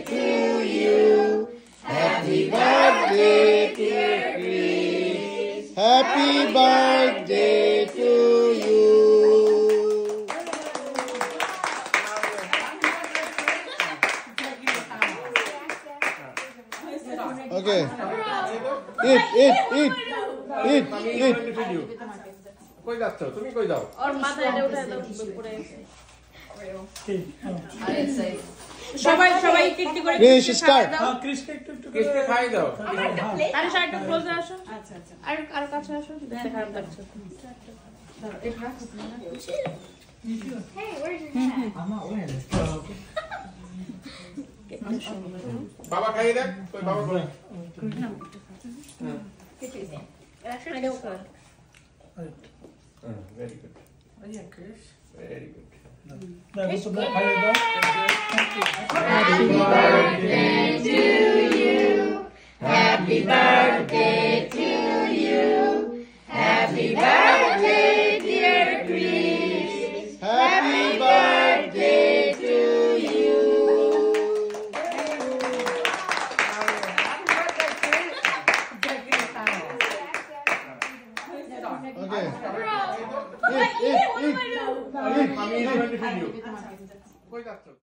to you. Happy birthday, dear Chris. Happy birthday to you. Okay. Eat. কই যাচ্ছ তুমি কই যাও ওর মাথায় এটা উঠায় দাও উপরে সবাই কেটে করে Chris start. কিসকে খাই দাও আরে শার্টটা ক্লোজে আসো আচ্ছা আর কাছে আসো দেখতে খারাপ লাগছে Hey, where's your hat? I'm not wearing this. বাবা খাই দেখ কই বাবা কই এটা উপরে very good very good Happy birthday to you. Happy birthday to you. Happy birthday, dear Chris. Happy birthday to you. Okay. Eat. আমি 20 ভিডিও কই যাচ্ছ